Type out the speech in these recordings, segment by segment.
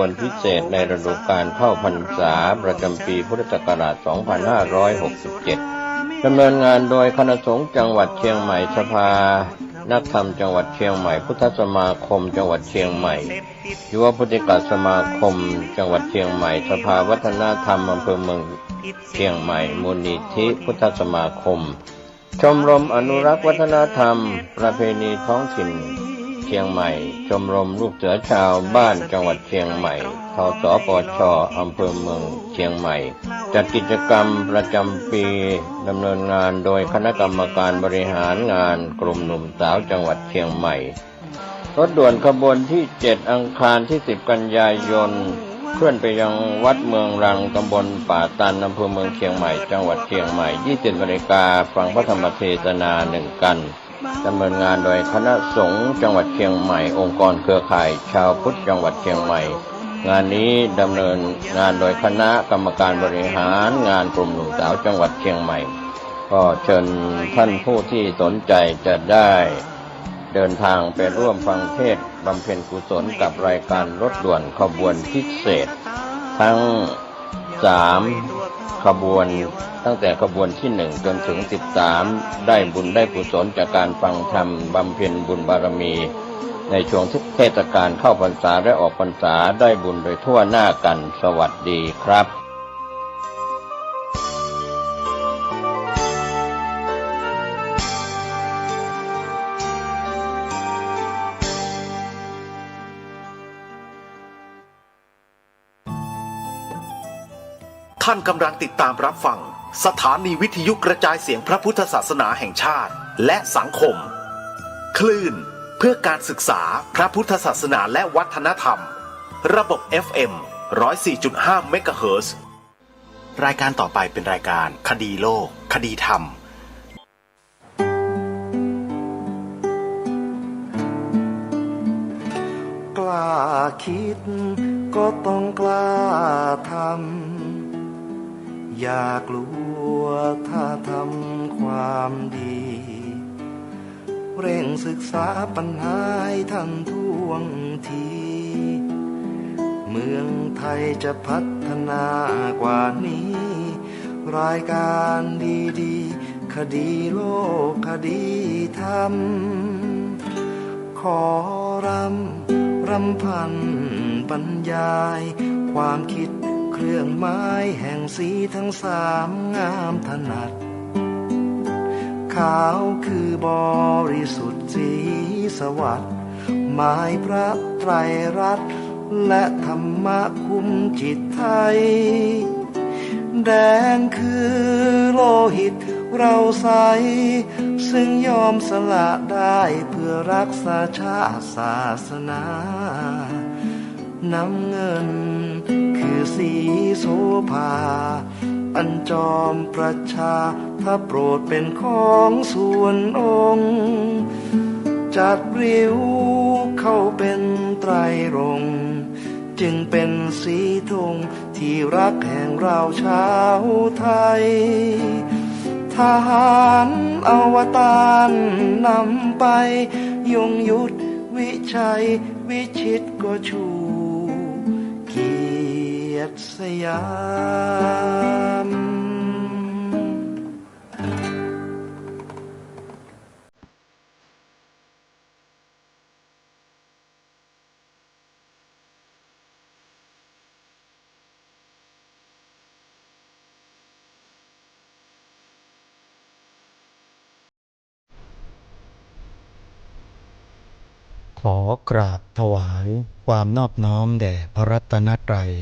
วันพิเศษในฤดูกาลเข้าพรรษาประจำปีพุทธศักราช 2567 ดำเนินงานโดยคณะสงฆ์จังหวัดเชียงใหม่สภานักธรรมจังหวัดเชียงใหม่พุทธสมาคมจังหวัดเชียงใหม่ยุวพุทธิกสมาคมจังหวัดเชียงใหม่สภาวัฒนธรรมอำเภอเมืองเชียงใหม่มูลนิธิพุทธสมาคมชมรมอนุรักษ์วัฒนธรรมประเพณีท้องถิ่นเชียงใหม่ชมรมลูกเสือชาวบ้านจังหวัดเชียงใหม่ทสปชอำเภอเมืองเชียงใหม่จัดกิจกรรมประจำปีดำเนินงานโดยคณะกรรมการบริหารงานกลุ่มหนุ่มสาวจังหวัดเชียงใหม่รถด่วนขบวนที่ 7 อังคารที่ 10 กันยายนเคลื่อนไปยังวัดเมืองรังตำบลป่าตันอำเภอเมืองเชียงใหม่จังหวัดเชียงใหม่ 20 นาฬิกาฟังพระธรรมเทศนา1 กันดำเนินงานโดยคณะสงฆ์จังหวัดเชียงใหม่องค์กรเครือข่ายชาวพุทธจังหวัดเชียงใหม่งานนี้ดำเนินงานโดยคณะกรรมการบริหารงานกลุ่มหนุ่มสาวจังหวัดเชียงใหม่ก็เชิญท่านผู้ที่สนใจจะได้เดินทางไปร่วมฟังเทศน์บำเพ็ญกุศลกับรายการรถด่วนขบวนพิเศษทั้ง3 ขบวนตั้งแต่ขบวนที่ 1 จนถึง 13 ได้บุญได้กุศลจากการฟังธรรมบำเพ็ญบุญบารมีในช่วงเทศกาลเข้าพรรษาและออกพรรษาได้บุญโดยทั่วหน้ากันสวัสดีครับท่านกำลังติดตามรับฟังสถานีวิทยุกระจายเสียงพระพุทธศาสนาแห่งชาติและสังคมคลื่นเพื่อการศึกษาพระพุทธศาสนาและวัฒนธรรมระบบ FM 104.5 เมกะเฮิรตซ์รายการต่อไปเป็นรายการคดีโลกคดีธรรมกล้าคิดก็ต้องกล้าทำอย่ากลัวถ้าทำความดีเร่งศึกษาปัญหาให้ทันท่วงทีเมืองไทยจะพัฒนากว่านี้รายการดีๆคดีโลกคดีธรรมขอรำพันบรรยายความคิดเครื่องไม้แห่งสีทั้ง3งามถนัดขาวคือบริสุทธิ์สีสวัสดิ์หมายพระไตรรัตน์และธรรมะคุ้มจิตไทยแดงคือโลหิตเราใสซึ่งยอมสละได้เพื่อรักษาชาติศาสนาน้ำเงินคือสีโสภาอันจอมประชาถ้าโปรดเป็นของส่วนองค์จัดริ้วเข้าเป็นไตรรงค์จึงเป็นสีธงที่รักแห่งเราชาวไทยทหารอวตารนำไปยงยุทธวิชัยวิชิตก็ชูเกียรติสยามขอกราบถวายความนอบน้อมแด่พระรัตนตรัย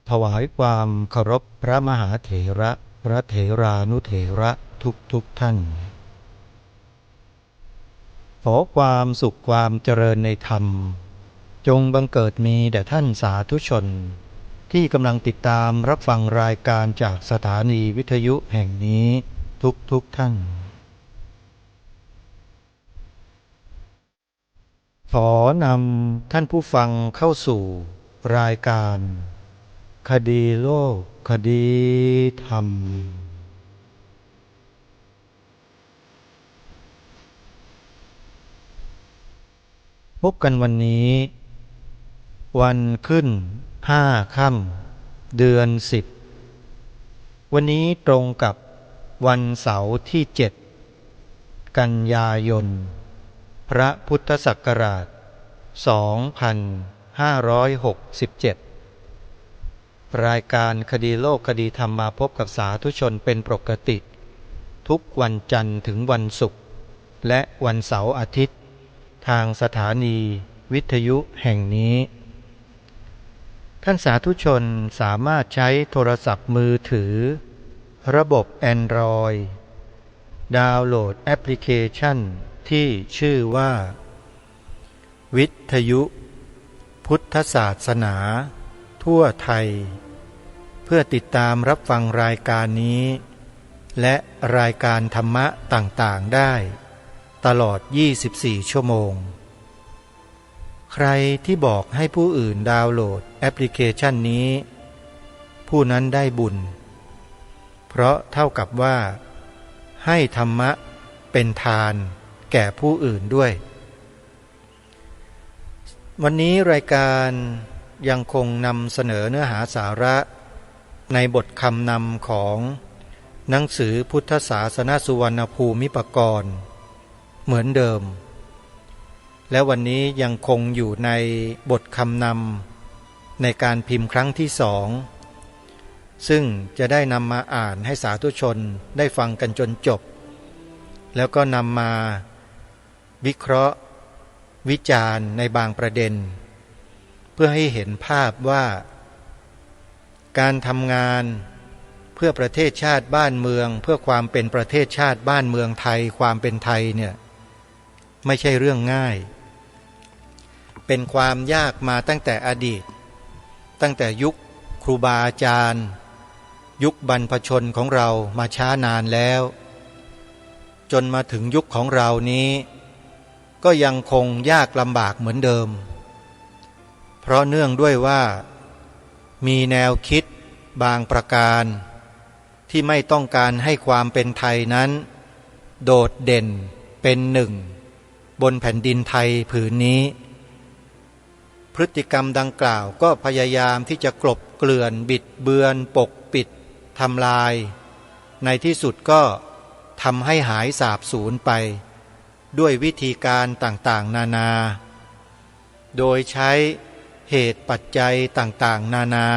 ถวายความเคารพพระมหาเถระพระเถรานุเถระทุกท่านขอความสุขความเจริญในธรรมจงบังเกิดมีแด่ท่านสาธุชนที่กำลังติดตามรับฟังรายการจากสถานีวิทยุแห่งนี้ทุกท่านขอนำท่านผู้ฟังเข้าสู่รายการคดีโลกคดีธรรมพบกันวันนี้ วันขึ้น5 ค่ำเดือน 10วันนี้ตรงกับวันเสาร์ที่7กันยายนพระพุทธศักราช2567รายการคดีโลกคดีธรรมมาพบกับสาธุชนเป็นปกติทุกวันจันทร์ถึงวันศุกร์และวันเสาร์อาทิตย์ทางสถานีวิทยุแห่งนี้ท่านสาธุชนสามารถใช้โทรศัพท์มือถือระบบ Android ดาวน์โหลดแอปพลิเคชันที่ชื่อว่าวิทยุพุทธศาสนาทั่วไทยเพื่อติดตามรับฟังรายการนี้และรายการธรรมะต่างๆได้ตลอด24ชั่วโมงใครที่บอกให้ผู้อื่นดาวน์โหลดแอปพลิเคชันนี้ผู้นั้นได้บุญเพราะเท่ากับว่าให้ธรรมะเป็นทานแก่ผู้อื่นด้วยวันนี้รายการยังคงนำเสนอเนื้อหาสาระในบทคำนำของหนังสือพุทธศาสนสุวรรณภูมิปกรณ์เหมือนเดิมและวันนี้ยังคงอยู่ในบทคำนำในการพิมพ์ครั้งที่2ซึ่งจะได้นำมาอ่านให้สาธุชนได้ฟังกันจนจบแล้วก็นำมาวิเคราะห์วิจารณ์ในบางประเด็นเพื่อให้เห็นภาพว่าการทำงานเพื่อประเทศชาติบ้านเมืองเพื่อความเป็นประเทศชาติบ้านเมืองไทยความเป็นไทยเนี่ยไม่ใช่เรื่องง่ายเป็นความยากมาตั้งแต่อดีตตั้งแต่ยุคครูบาอาจารย์ยุคบรรพชนของเรามาช้านานแล้วจนมาถึงยุคของเรานี้ก็ยังคงยากลำบากเหมือนเดิมเพราะเนื่องด้วยว่ามีแนวคิดบางประการที่ไม่ต้องการให้ความเป็นไทยนั้นโดดเด่นเป็นหนึ่งบนแผ่นดินไทยผืนนี้พฤติกรรมดังกล่าวก็พยายามที่จะกลบเกลื่อนบิดเบือนปกปิดทำลายในที่สุดก็ทำให้หายสาบสูญไปด้วยวิธีการต่างๆนานาโดยใช้เหตุปัจจัยต่างๆนานา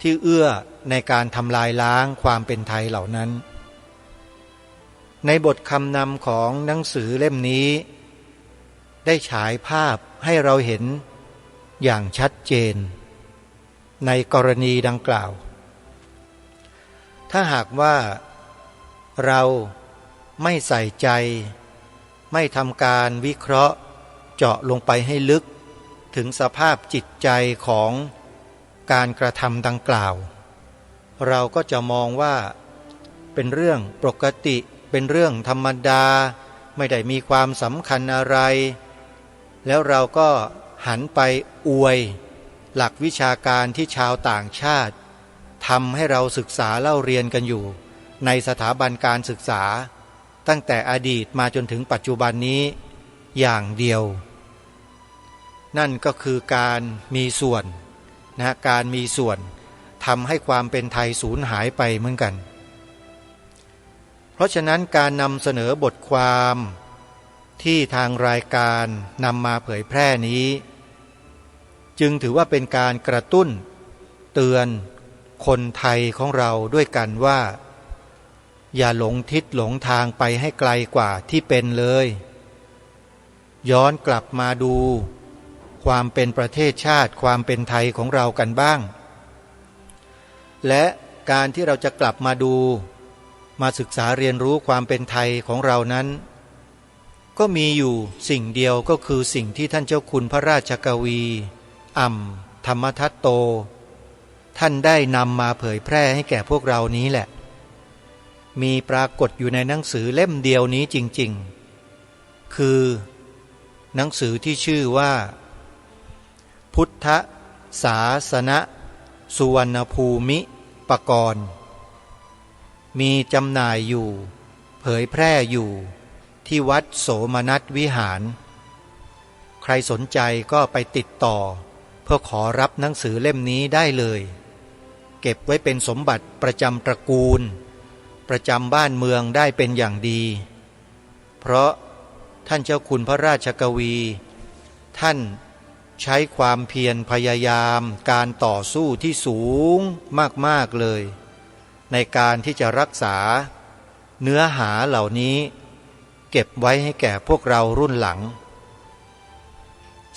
ที่เอื้อในการทำลายล้างความเป็นไทยเหล่านั้นในบทคำนำของหนังสือเล่มนี้ได้ฉายภาพให้เราเห็นอย่างชัดเจนในกรณีดังกล่าวถ้าหากว่าเราไม่ใส่ใจไม่ทำการวิเคราะห์เจาะลงไปให้ลึกถึงสภาพจิตใจของการกระทำดังกล่าวเราก็จะมองว่าเป็นเรื่องปกติเป็นเรื่องธรรมดาไม่ได้มีความสำคัญอะไรแล้วเราก็หันไปอวยหลักวิชาการที่ชาวต่างชาติทำให้เราศึกษาเล่าเรียนกันอยู่ในสถาบันการศึกษาตั้งแต่อดีตมาจนถึงปัจจุบันนี้อย่างเดียวนั่นก็คือการมีส่วนการมีส่วนทำให้ความเป็นไทยสูญหายไปเหมือนกันเพราะฉะนั้นการนำเสนอบทความที่ทางรายการนำมาเผยแพร่นี้จึงถือว่าเป็นการกระตุ้นเตือนคนไทยของเราด้วยกันว่าอย่าหลงทิศหลงทางไปให้ไกลกว่าที่เป็นเลยย้อนกลับมาดูความเป็นประเทศชาติความเป็นไทยของเรากันบ้างและการที่เราจะกลับมาดูมาศึกษาเรียนรู้ความเป็นไทยของเรานั้นก็มีอยู่สิ่งเดียวก็คือสิ่งที่ท่านเจ้าคุณพระราชกวีอ่ำธรรมทัตโตท่านได้นำมาเผยแพร่ให้แก่พวกเรานี้แหละมีปรากฏอยู่ในหนังสือเล่มเดียวนี้จริงๆคือหนังสือที่ชื่อว่าพุทธศาสนสุวรรณภูมิปกรณ์มีจำหน่ายอยู่เผยแพร่อยู่ที่วัดโสมนัสวิหารใครสนใจก็ไปติดต่อ เพื่อขอรับหนังสือเล่มนี้ได้เลยเก็บไว้เป็นสมบัติประจำตระกูลประจำบ้านเมืองได้เป็นอย่างดีเพราะท่านเจ้าคุณพระราชกวีท่านใช้ความเพียรพยายามการต่อสู้ที่สูงมากๆเลยในการที่จะรักษาเนื้อหาเหล่านี้เก็บไว้ให้แก่พวกเรารุ่นหลัง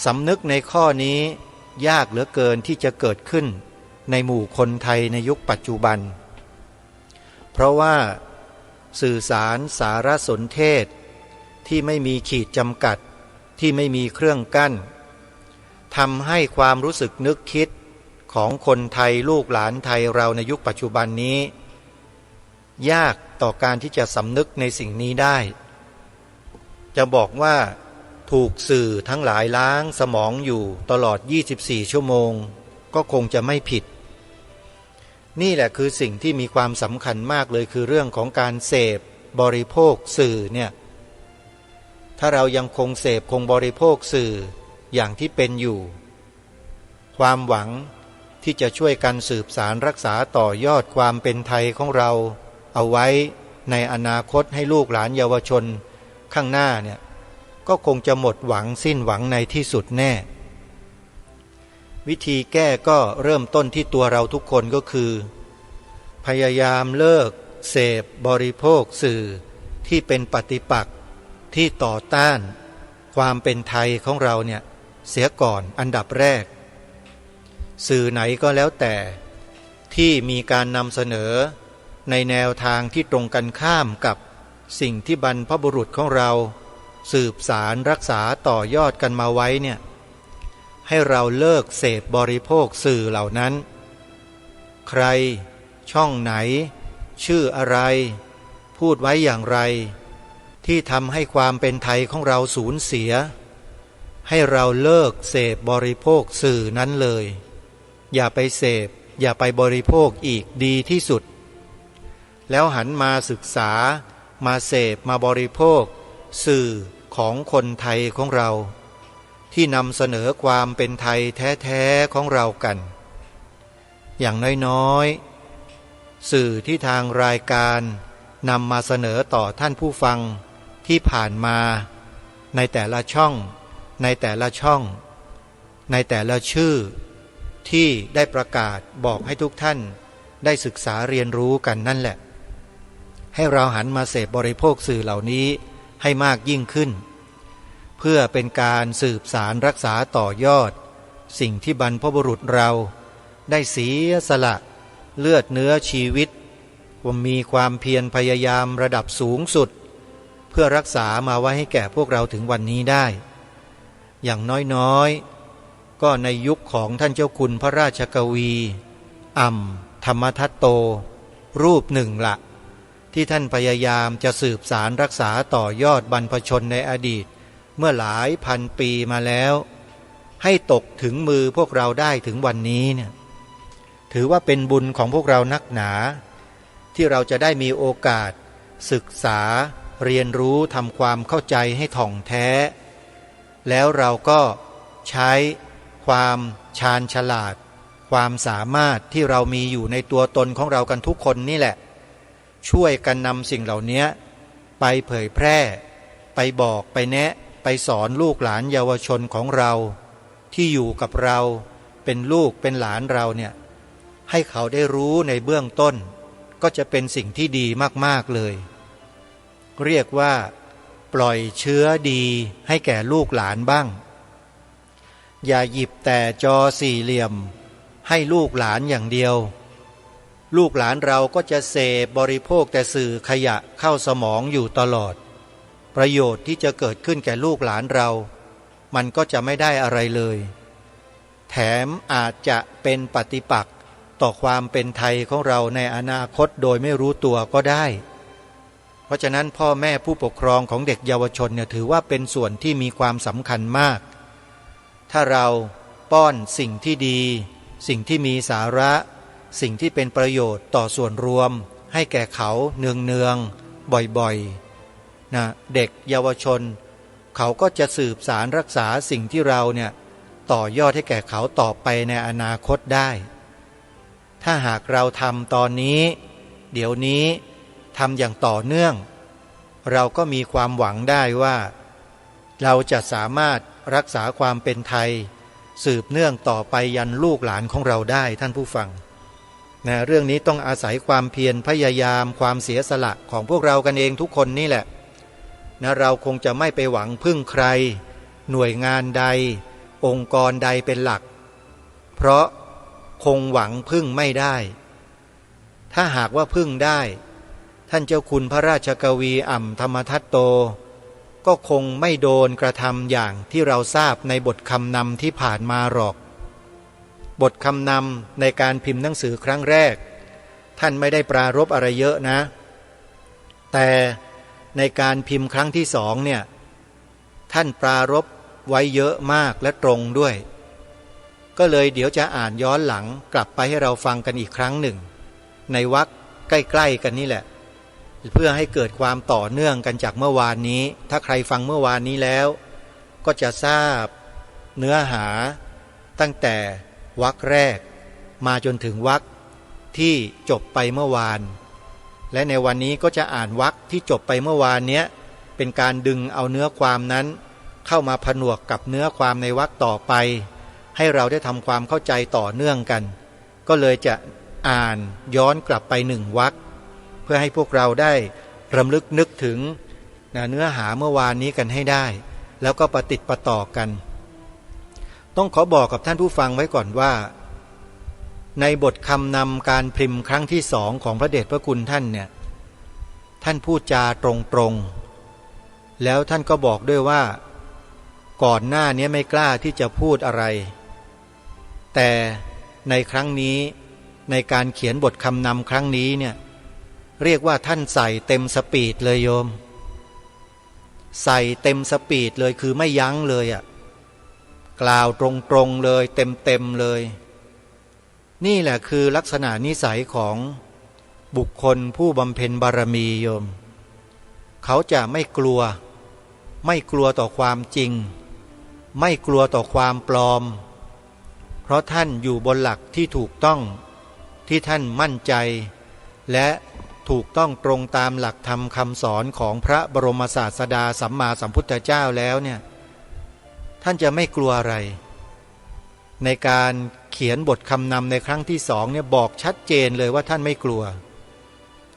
สำนึกในข้อนี้ยากเหลือเกินที่จะเกิดขึ้นในหมู่คนไทยในยุคปัจจุบันเพราะว่าสื่อสารสารสนเทศที่ไม่มีขีดจำกัดที่ไม่มีเครื่องกั้นทำให้ความรู้สึกนึกคิดของคนไทยลูกหลานไทยเราในยุคปัจจุบันนี้ยากต่อการที่จะสำนึกในสิ่งนี้ได้จะบอกว่าถูกสื่อทั้งหลายล้างสมองอยู่ตลอด24ชั่วโมงก็คงจะไม่ผิดนี่แหละคือสิ่งที่มีความสำคัญมากเลยคือเรื่องของการเสพบริโภคสื่อเนี่ยถ้าเรายังคงเสพคงบริโภคสื่ออย่างที่เป็นอยู่ความหวังที่จะช่วยกันสืบสารรักษาต่อยอดความเป็นไทยของเราเอาไว้ในอนาคตให้ลูกหลานเยาวชนข้างหน้าเนี่ยก็คงจะหมดหวังสิ้นหวังในที่สุดแน่วิธีแก้ก็เริ่มต้นที่ตัวเราทุกคนก็คือพยายามเลิกเสพบริโภคสื่อที่เป็นปฏิปักษ์ที่ต่อต้านความเป็นไทยของเราเนี่ยเสียก่อนอันดับแรกสื่อไหนก็แล้วแต่ที่มีการนำเสนอในแนวทางที่ตรงกันข้ามกับสิ่งที่บรรพบุรุษของเราสืบสารรักษาต่อยอดกันมาไว้เนี่ยให้เราเลิกเสพบริโภคสื่อเหล่านั้นใครช่องไหนชื่ออะไรพูดไว้อย่างไรที่ทำให้ความเป็นไทยของเราสูญเสียให้เราเลิกเสพบริโภคสื่อนั้นเลยอย่าไปเสพอย่าไปบริโภคอีกดีที่สุดแล้วหันมาศึกษามาเสพมาบริโภคสื่อของคนไทยของเราที่นำเสนอความเป็นไทยแท้ๆของเรากันอย่างน้อยๆสื่อที่ทางรายการนำมาเสนอต่อท่านผู้ฟังที่ผ่านมาในแต่ละช่องในแต่ละช่องในแต่ละชื่อที่ได้ประกาศบอกให้ทุกท่านได้ศึกษาเรียนรู้กันนั่นแหละให้เราหันมาเสพบริโภคสื่อเหล่านี้ให้มากยิ่งขึ้นเพื่อเป็นการสืบสารรักษาต่อยอดสิ่งที่บรรพบุรุษเราได้เสียสละเลือดเนื้อชีวิตว่ามีความเพียรพยายามระดับสูงสุดเพื่อรักษามาไว้ให้แก่พวกเราถึงวันนี้ได้อย่างน้อยๆก็ในยุคของท่านเจ้าคุณพระราชกวีอ่ำธรรมทัตโตรูปหนึ่งละที่ท่านพยายามจะสืบสารรักษาต่อยอดบรรพชนในอดีตเมื่อหลายพันปีมาแล้วให้ตกถึงมือพวกเราได้ถึงวันนี้เนี่ยถือว่าเป็นบุญของพวกเรานักหนาที่เราจะได้มีโอกาสศึกษาเรียนรู้ทำความเข้าใจให้ถ่องแท้แล้วเราก็ใช้ความชาญฉลาดความสามารถที่เรามีอยู่ในตัวตนของเรากันทุกคนนี่แหละช่วยกันนำสิ่งเหล่านี้ไปเผยแพร่ไปบอกไปแนะไปสอนลูกหลานเยาวชนของเราที่อยู่กับเราเป็นลูกเป็นหลานเราเนี่ยให้เขาได้รู้ในเบื้องต้นก็จะเป็นสิ่งที่ดีมากๆเลยเรียกว่าปล่อยเชื้อดีให้แก่ลูกหลานบ้างอย่าหยิบแต่จอสี่เหลี่ยมให้ลูกหลานอย่างเดียวลูกหลานเราก็จะเสพบริโภคแต่สื่อขยะเข้าสมองอยู่ตลอดประโยชน์ที่จะเกิดขึ้นแก่ลูกหลานเรามันก็จะไม่ได้อะไรเลยแถมอาจจะเป็นปฏิปักษ์ต่อความเป็นไทยของเราในอนาคตโดยไม่รู้ตัวก็ได้เพราะฉะนั้นพ่อแม่ผู้ปกครองของเด็กเยาวชนเนี่ยถือว่าเป็นส่วนที่มีความสำคัญมากถ้าเราป้อนสิ่งที่ดีสิ่งที่มีสาระสิ่งที่เป็นประโยชน์ต่อส่วนรวมให้แก่เขาเนืองๆบ่อยๆนะเด็กเยาวชนเขาก็จะสืบสารรักษาสิ่งที่เราเนี่ย ต่อยอดให้แก่เขาต่อไปในอนาคตได้ถ้าหากเราทำตอนนี้เดี๋ยวนี้ทำอย่างต่อเนื่องเราก็มีความหวังได้ว่าเราจะสามารถรักษาความเป็นไทยสืบเนื่องต่อไปยันลูกหลานของเราได้ท่านผู้ฟังนะเรื่องนี้ต้องอาศัยความเพียรพยายามความเสียสละของพวกเรากันเองทุกคนนี่แหละนะเราคงจะไม่ไปหวังพึ่งใครหน่วยงานใดองค์กรใดเป็นหลักเพราะคงหวังพึ่งไม่ได้ถ้าหากว่าพึ่งได้ท่านเจ้าคุณพระราชกวีอ่ำธรรมทัตโตก็คงไม่โดนกระทำอย่างที่เราทราบในบทคำนำที่ผ่านมาหรอกบทคำนำในการพิมพ์หนังสือครั้งแรกท่านไม่ได้ปรารภอะไรเยอะนะแต่ในการพิมพ์ครั้งที่สองเนี่ยท่านปรารภไว้เยอะมากและตรงด้วยก็เลยเดี๋ยวจะอ่านย้อนหลังกลับไปให้เราฟังกันอีกครั้งหนึ่งในวรรคใกล้ๆกันนี่แหละเพื่อให้เกิดความต่อเนื่องกันจากเมื่อวานนี้ถ้าใครฟังเมื่อวานนี้แล้วก็จะทราบเนื้อหาตั้งแต่วรรคแรกมาจนถึงวรรคที่จบไปเมื่อวานและในวันนี้ก็จะอ่านวรรคที่จบไปเมื่อวานเนี้ยเป็นการดึงเอาเนื้อความนั้นเข้ามาผนวกกับเนื้อความในวรรคต่อไปให้เราได้ทำความเข้าใจต่อเนื่องกันก็เลยจะอ่านย้อนกลับไปหนึ่งวรรคเพื่อให้พวกเราได้รำลึกนึกถึงเนื้อหาเมื่อวานนี้กันให้ได้แล้วก็ประติดประต่อกันต้องขอบอกกับท่านผู้ฟังไว้ก่อนว่าในบทคำนำการพิมพ์ครั้งที่สองของพระเดชพระคุณท่านเนี่ยท่านพูดจาตรงๆแล้วท่านก็บอกด้วยว่าก่อนหน้านี้ไม่กล้าที่จะพูดอะไรแต่ในครั้งนี้ในการเขียนบทคำนำครั้งนี้เนี่ยเรียกว่าท่านใส่เต็มสปีดเลยโยมใส่เต็มสปีดเลยคือไม่ยั้งเลยอ่ะกล่าวตรงๆเลยเต็มเลยนี่แหละคือลักษณะนิสัยของบุคคลผู้บำเพ็ญบารมีโยมเขาจะไม่กลัวต่อความจริงไม่กลัวต่อความปลอมเพราะท่านอยู่บนหลักที่ถูกต้องที่ท่านมั่นใจและถูกต้องตรงตามหลักธรรมคำสอนของพระบรมศาสดาสัมมาสัมพุทธเจ้าแล้วเนี่ยท่านจะไม่กลัวอะไรในการเขียนบทคำนำในครั้งที่สองเนี่ยบอกชัดเจนเลยว่าท่านไม่กลัว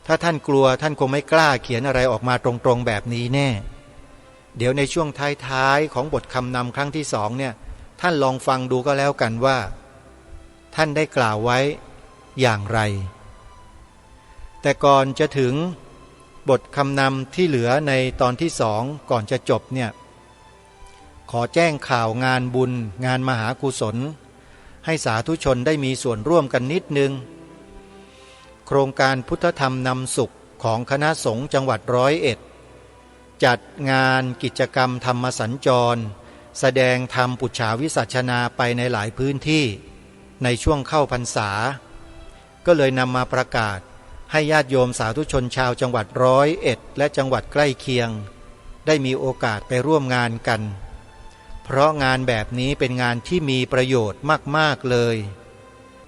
ถ้าท่านกลัวท่านคงไม่กล้าเขียนอะไรออกมาตรงๆแบบนี้แน่เดี๋ยวในช่วงท้ายๆของบทคำนำครั้งที่สองเนี่ยท่านลองฟังดูก็แล้วกันว่าท่านได้กล่าวไว้อย่างไรแต่ก่อนจะถึงบทคำนำที่เหลือในตอนที่สองก่อนจะจบเนี่ยขอแจ้งข่าวงานบุญงานมหากุศลให้สาธุชนได้มีส่วนร่วมกันนิดนึงโครงการพุทธธรรมนำสุขของคณะสงฆ์จังหวัด101จัดงานกิจกรรมธรรมสัญจรแสดงธรรมปุจฉาวิสัชนาไปในหลายพื้นที่ในช่วงเข้าพรรษาก็เลยนำมาประกาศให้ญาติโยมสาธุชนชาวจังหวัด101และจังหวัดใกล้เคียงได้มีโอกาสไปร่วมงานกันเพราะงานแบบนี้เป็นงานที่มีประโยชน์มากๆเลย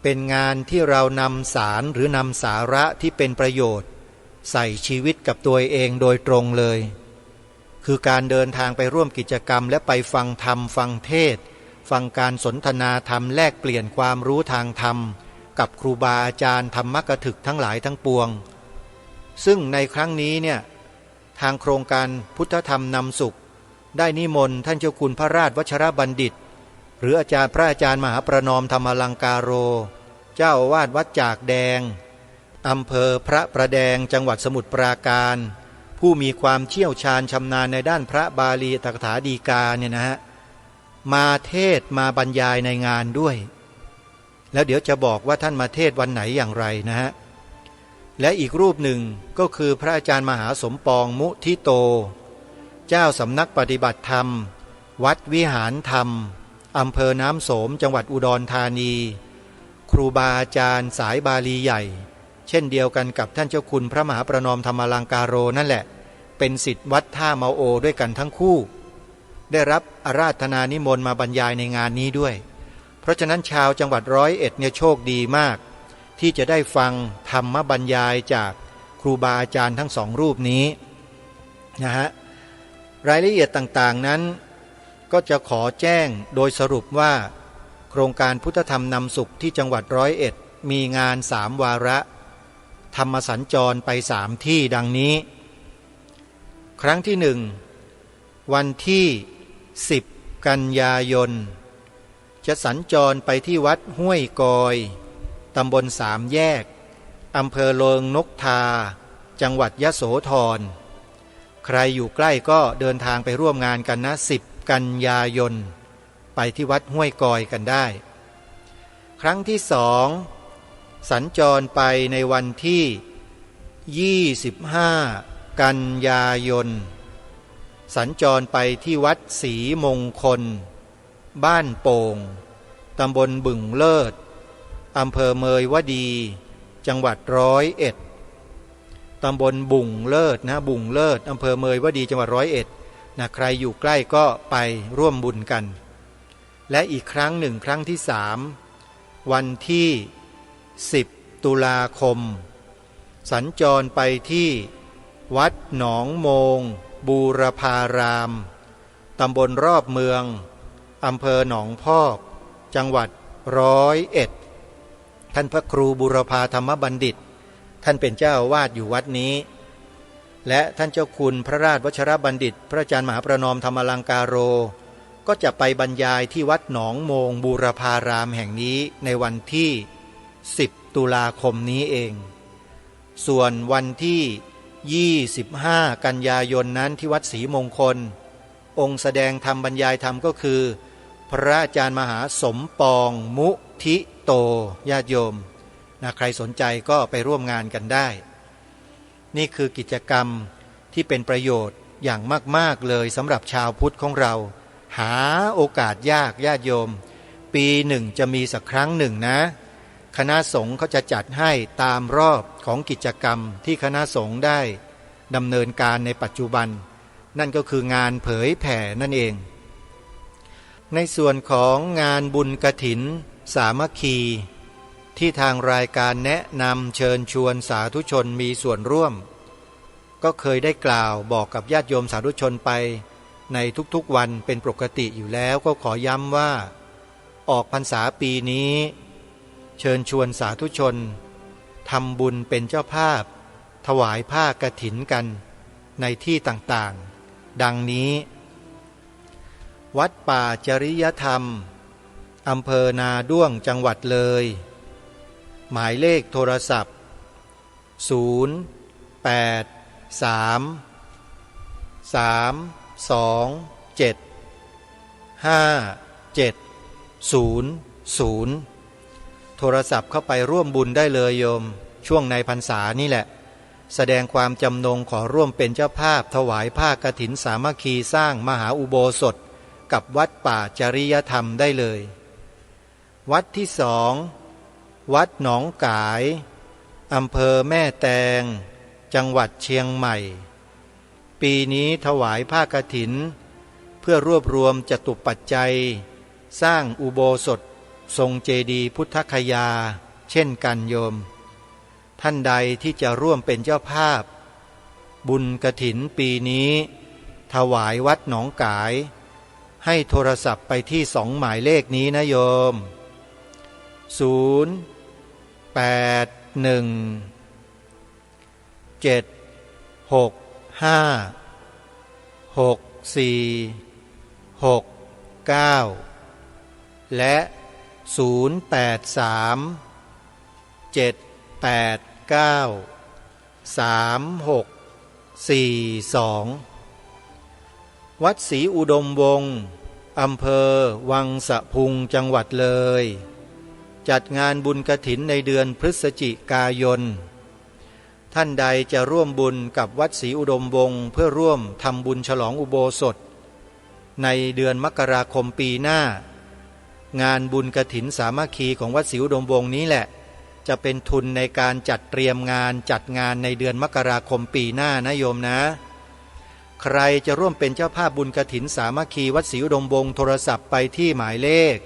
เป็นงานที่เรานำสารหรือนำสาระที่เป็นประโยชน์ใส่ชีวิตกับตัวเองโดยตรงเลยคือการเดินทางไปร่วมกิจกรรมและไปฟังธรรมฟังเทศน์ฟังการสนทนาธรรมแลกเปลี่ยนความรู้ทางธรรมกับครูบาอาจารย์ธรรมกถึกทั้งหลายทั้งปวงซึ่งในครั้งนี้เนี่ยทางโครงการพุทธธรรมนำสุขได้นิมนต์ท่านเจ้าคุณพระราชวชรบัณฑิตหรือพระอาจารย์มหาประนอมธรรมลังการโรเจ้าอาวาสวัดจากแดงอำเภอพระประแดงจังหวัดสมุทรปราการผู้มีความเชี่ยวชาญชำนาญในด้านพระบาลีตถาฎีกาเนี่ยนะฮะมาเทศมาบรรยายในงานด้วยแล้วเดี๋ยวจะบอกว่าท่านมาเทศวันไหนอย่างไรนะฮะและอีกรูปหนึ่งก็คือพระอาจารย์มหาสมปองมุทิโตเจ้าสำนักปฏิบัติธรรมวัดวิหารธรรมอำเภอน้ำโสมจังหวัดอุดรธานีครูบาอาจารย์สายบาลีใหญ่เช่นเดียวกันกับท่านเจ้าคุณพระมหาประนอมธรรมลังการโรนั่นแหละเป็นศิษย์วัดท่าเมาโอด้วยกันทั้งคู่ ได้รับอาราธนานิมนต์มาบรรยายในงานนี้ด้วยเพราะฉะนั้นชาวจังหวัด101เนี่ยโชคดีมากที่จะได้ฟังธรรมบรรยายจากครูบาอาจารย์ทั้งสองรูปนี้นะฮะรายละเอียดต่างๆนั้นก็จะขอแจ้งโดยสรุปว่าโครงการพุทธธรรมนำสุขที่จังหวัด101มีงาน3วาระธรรมสัญจรไป3ที่ดังนี้ครั้งที่1วันที่10กันยายนจะสัญจรไปที่วัดห้วยกอยตำบลสามแยกอำเภอเลิงนกทาจังหวัดยโสธรใครอยู่ใกล้ก็เดินทางไปร่วมงานกันนะ10กันยายนไปที่วัดห้วยกอยกันได้ครั้งที่2สัญจรไปในวันที่25กันยายนสัญจรไปที่วัดศรีมงคลบ้านโป่งตำบลบึงเลิศอำเภอเมยวดีจังหวัด101ตำบลบุงเลิศนะบุงเลิศอำเภอเมยวดีจังหวัด101นะใครอยู่ใกล้ก็ไปร่วมบุญกันและอีกครั้งหนึ่งครั้งที่3วันที่10ตุลาคมสัญจรไปที่วัดหนองโมงบูรพารามตำบลรอบเมืองอำเภอหนองพอกจังหวัด101ท่านพระครูบูรพาธรรมบัณฑิตท่านเป็นเจ้าอาวาสอยู่วัดนี้และท่านเจ้าคุณพระราชวชรบัณฑิตพระอาจารย์มหาประนอมธรรมลังการโรก็จะไปบรรยายที่วัดหนองโมงบูรพารามแห่งนี้ในวันที่10ตุลาคมนี้เองส่วนวันที่25กันยายนนั้นที่วัดศรีมงคลองค์แสดงธรรมบรรยายธรรมก็คือพระอาจารย์มหาสมปองมุทิโตญาติโยมนะใครสนใจก็ไปร่วมงานกันได้นี่คือกิจกรรมที่เป็นประโยชน์อย่างมากๆเลยสำหรับชาวพุทธของเราหาโอกาสยากญาติโยมปีหนึ่งจะมีสักครั้งหนึ่งนะคณะสงฆ์เขาจะจัดให้ตามรอบของกิจกรรมที่คณะสงฆ์ได้ดำเนินการในปัจจุบันนั่นก็คืองานเผยแผ่นั่นเองในส่วนของงานบุญกฐินสามัคคีที่ทางรายการแนะนำเชิญชวนสาธุชนมีส่วนร่วมก็เคยได้กล่าวบอกกับญาติโยมสาธุชนไปในทุกๆวันเป็นปกติอยู่แล้วก็ขอย้ำว่าออกพรรษาปีนี้เชิญชวนสาธุชนทำบุญเป็นเจ้าภาพถวายผ้ากฐินกันในที่ต่างๆดังนี้วัดป่าจริยธรรมอำเภอนาด้วงจังหวัดเลยหมายเลขโทรศัพท์0833275700โทรศัพท์เข้าไปร่วมบุญได้เลยโยมช่วงในพรรษานี่แหละแสดงความจำนงขอร่วมเป็นเจ้าภาพถวายผ้ากฐินสามัคคีสร้างมหาอุโบสถกับวัดป่าจริยธรรมได้เลยวัดที่2วัดหนองกายอำเภอแม่แตงจังหวัดเชียงใหม่ปีนี้ถวายผ้ากฐินเพื่อรวบรวมจตุปัจจัยสร้างอุโบสถทรงเจดีย์พุทธคยาเช่นกันโยมท่านใดที่จะร่วมเป็นเจ้าภาพบุญกฐินปีนี้ถวายวัดหนองกายให้โทรศัพท์ไปที่2หมายเลขนี้นะโยม081-765-6469และ0837893642วัดศรีอุดมวงศ์อำเภอวังสะพุงจังหวัดเลยจัดงานบุญกฐินในเดือนพฤศจิกายนท่านใดจะร่วมบุญกับวัดศรีอุดมวงศ์เพื่อร่วมทำบุญฉลองอุโบสถในเดือนมกราคมปีหน้างานบุญกฐินสามัคคีของวัดศรีอุดมวงศ์นี้แหละจะเป็นทุนในการจัดเตรียมงานจัดงานในเดือนมกราคมปีหน้านะโยมนะ ใครจะร่วมเป็นเจ้าภาพบุญกฐินสามัคคีวัดศรีอุดมวงศ์โทรศัพท์ไปที่หมายเลข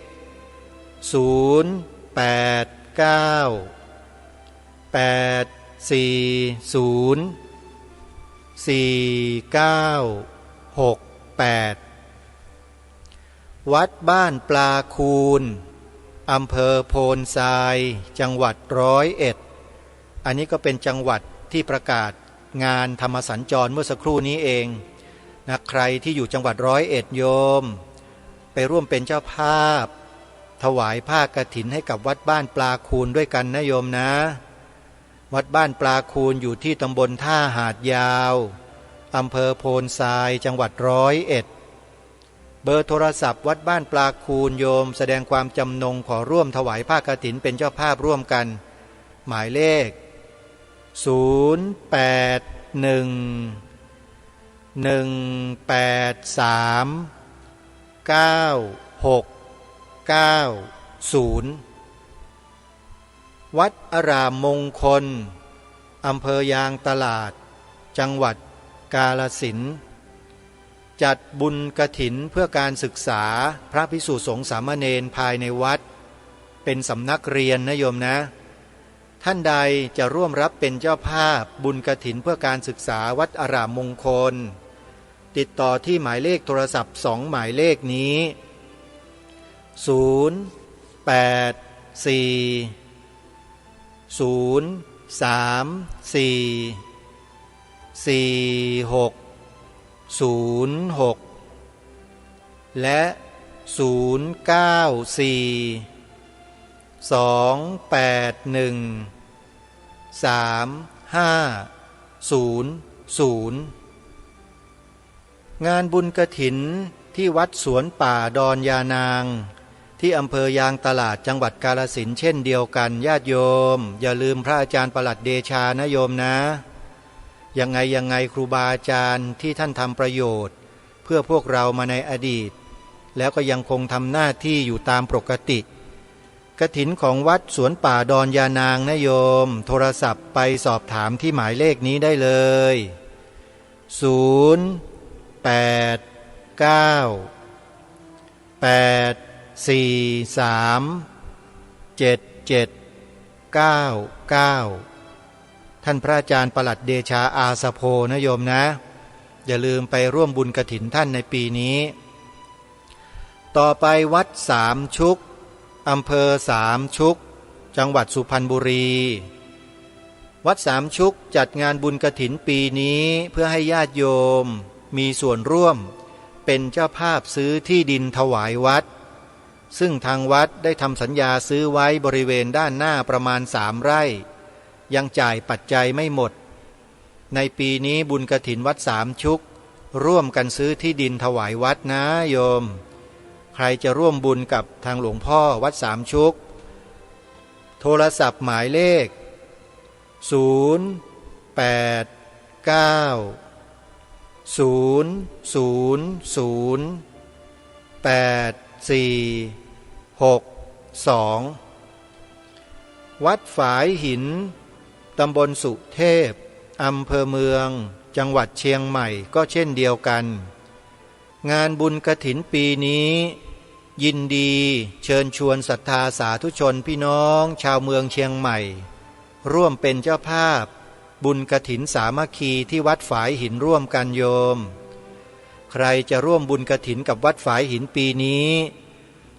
0894044968วัดบ้านปลาคูนอำเภอโพนทรายจังหวัด101อันนี้ก็เป็นจังหวัดที่ประกาศงานธรรมสัญจรเมื่อสักครู่นี้เองนะใครที่อยู่จังหวัด101โยมไปร่วมเป็นเจ้าภาพถวายผ้ากฐินให้กับวัดบ้านปลาคูนด้วยกันนะโยมนะวัดบ้านปลาคูนอยู่ที่ตำบลท่าหาดยาวอำเภอโพนทรายจังหวัด101เบอร์โทรศัพท์วัดบ้านปลาคูนโยมแสดงความจำนงขอร่วมถวายผ้ากฐินเป็นเจ้าภาพร่วมกันหมายเลข0811839690วัดอารามมงคลอำเภอยางตลาดจังหวัดกาฬสินธุ์จัดบุญกฐินเพื่อการศึกษาพระภิกษุสงฆ์สามเณรภายในวัดเป็นสำนักเรียนนะโยมนะท่านใดจะร่วมรับเป็นเจ้าภาพบุญกฐินเพื่อการศึกษาวัดอารามมงคลติดต่อที่หมายเลขโทรศัพท์2หมายเลขนี้0840344606และ0942813500งานบุญกฐินที่วัดสวนป่าดอนยานางที่อำเภอยางตลาดจังหวัดกาฬสินธุ์เช่นเดียวกันญาติโยมอย่าลืมพระอาจารย์ปลัดเดชานะโยมนะยังไงครูบาอาจารย์ที่ท่านทำประโยชน์เพื่อพวกเรามาในอดีตแล้วก็ยังคงทำหน้าที่อยู่ตามปกติกฐินของวัดสวนป่าดอนยานางนะโยมโทรศัพท์ไปสอบถามที่หมายเลขนี้ได้เลยท่านพระอาจารย์ปลัดเดชาอาสโพนะโยมนะอย่าลืมไปร่วมบุญกฐินท่านในปีนี้ต่อไปวัดสามชุกอำเภอสามชุกจังหวัดสุพรรณบุรีวัดสามชุกจัดงานบุญกฐินปีนี้เพื่อให้ญาติโยมมีส่วนร่วมเป็นเจ้าภาพซื้อที่ดินถวายวัดซึ่งทางวัดได้ทำสัญญาซื้อไว้บริเวณด้านหน้าประมาณ3 ไร่ยังจ่ายปัจจัยไม่หมดในปีนี้บุญกฐินวัดสามชุกร่วมกันซื้อที่ดินถวายวัดนะโยมใครจะร่วมบุญกับทางหลวงพ่อวัดสามชุกโทรศัพท์หมายเลข0890008462วัดฝายหินตำบลสุเทพอำเภอเมืองจังหวัดเชียงใหม่ก็เช่นเดียวกันงานบุญกฐินปีนี้ยินดีเชิญชวนศรัทธาสาธุชนพี่น้องชาวเมืองเชียงใหม่ร่วมเป็นเจ้าภาพบุญกฐินสามัคคีที่วัดฝายหินร่วมกันโยมใครจะร่วมบุญกฐินกับวัดฝายหินปีนี้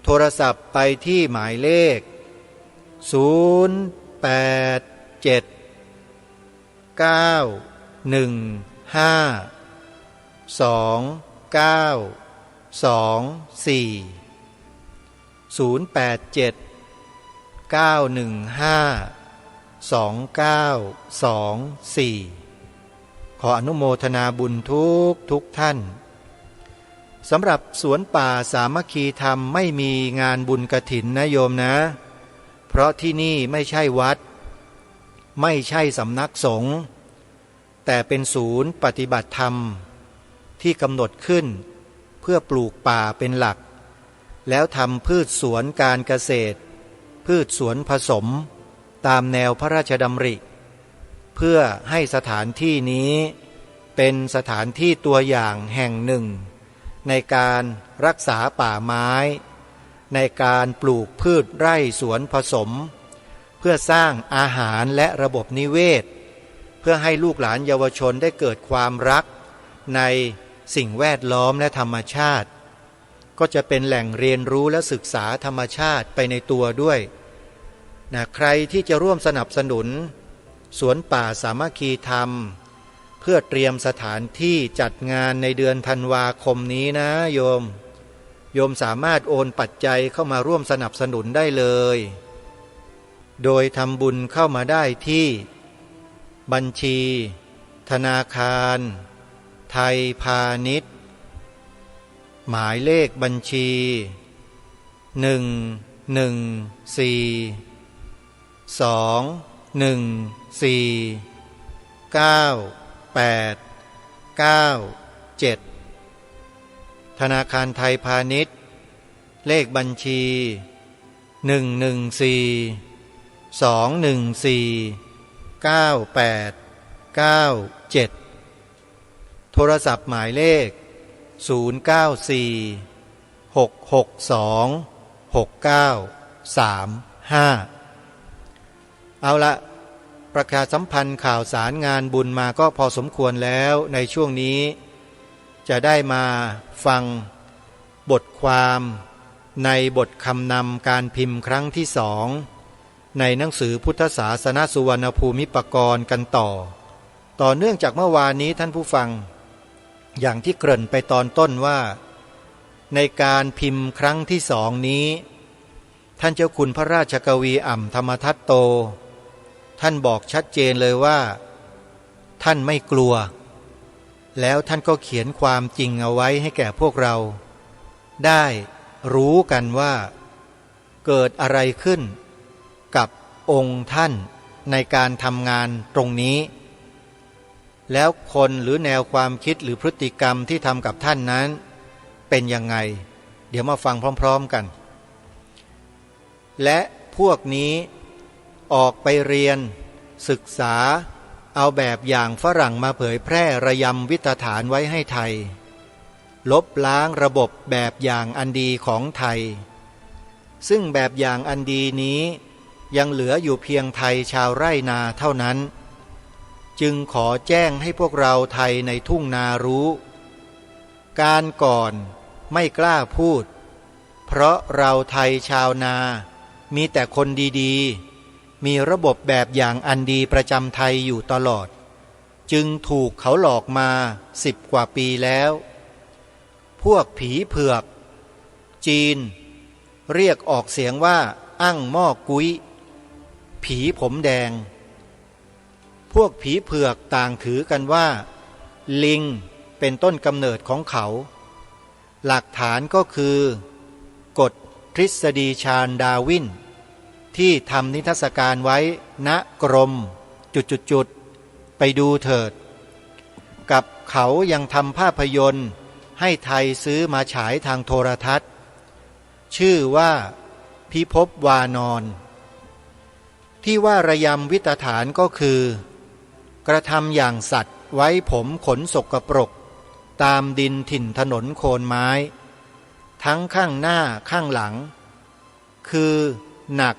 โทรศัพท์ไปที่หมายเลขขออนุโมทนาบุญทุกท่านสำหรับสวนป่าสามัคคีธรรมไม่มีงานบุญกฐินนะโยมนะเพราะที่นี่ไม่ใช่วัดไม่ใช่สำนักสงฆ์แต่เป็นศูนย์ปฏิบัติธรรมที่กำหนดขึ้นเพื่อปลูกป่าเป็นหลักแล้วทำพืชสวนการเกษตรพืชสวนผสมตามแนวพระราชดำริเพื่อให้สถานที่นี้ เป็นสถานที่ตัวอย่างแห่งหนึ่งในการรักษาป่าไม้ในการปลูกพืชไร่สวนผสมเพื่อสร้างอาหารและระบบนิเวศเพื่อให้ลูกหลานเยาวชนได้เกิดความรักในสิ่งแวดล้อมและธรรมชาติก็จะเป็นแหล่งเรียนรู้และศึกษาธรรมชาติไปในตัวด้วยนะใครที่จะร่วมสนับสนุนสวนป่าสามัคคีธรรมเพื่อเตรียมสถานที่จัดงานในเดือนธันวาคมนี้นะโยมสามารถโอนปัจจัยเข้ามาร่วมสนับสนุนได้เลยโดยทำบุญเข้ามาได้ที่บัญชีธนาคารไทยพาณิชย์หมายเลขบัญชี114249897ธนาคารไทยพาณิชย์เลขบัญชี114-214-9897โทรศัพท์หมายเลข0946626935เอาละประชาสัมพันธ์ข่าวสารงานบุญมาก็พอสมควรแล้วในช่วงนี้จะได้มาฟังบทความในบทคำนำการพิมพ์ครั้งที่2ในหนังสือพุทธศาสนสุวรรณภูมิปกรณ์กันต่อเนื่องจากเมื่อวานนี้ท่านผู้ฟังอย่างที่เกริ่นไปตอนต้นว่าในการพิมพ์ครั้งที่2นี้ท่านเจ้าคุณพระราชกวีอ่ำธรรมทัตโตท่านบอกชัดเจนเลยว่าท่านไม่กลัวแล้วท่านก็เขียนความจริงเอาไว้ให้แก่พวกเราได้รู้กันว่าเกิดอะไรขึ้นกับองค์ท่านในการทำงานตรงนี้แล้วคนหรือแนวความคิดหรือพฤติกรรมที่ทำกับท่านนั้นเป็นยังไงเดี๋ยวมาฟังพร้อมๆกันและพวกนี้ออกไปเรียนศึกษาเอาแบบอย่างฝรั่งมาเผยแพร่ระยำวิตฐานไว้ให้ไทยลบล้างระบบแบบอย่างอันดีของไทยซึ่งแบบอย่างอันดีนี้ยังเหลืออยู่เพียงไทยชาวไร่นาเท่านั้นจึงขอแจ้งให้พวกเราไทยในทุ่งนารู้การก่อนไม่กล้าพูดเพราะเราไทยชาวนามีแต่คนดีๆมีระบบแบบอย่างอันดีประจำไทยอยู่ตลอดจึงถูกเขาหลอกมา10 กว่าปีแล้วพวกผีเผือกจีนเรียกออกเสียงว่าอั่งหม้อกุ้ยผีผมแดงพวกผีเผือกต่างถือกันว่าลิงเป็นต้นกำเนิดของเขาหลักฐานก็คือกฎทฤษฎีชาญดาวินที่ทำนิทรรศการไว้ณกรมไปดูเถิดกับเขายังทำภาพยนตร์ให้ไทยซื้อมาฉายทางโทรทัศน์ชื่อว่าพิภพวานอนที่ว่าระยำวิตฐานก็คือกระทำอย่างสัตว์ไว้ผมขนสกปรกตามดินถิ่นถนนโคนไม้ทั้งข้างหน้าข้างหลังคือหนัก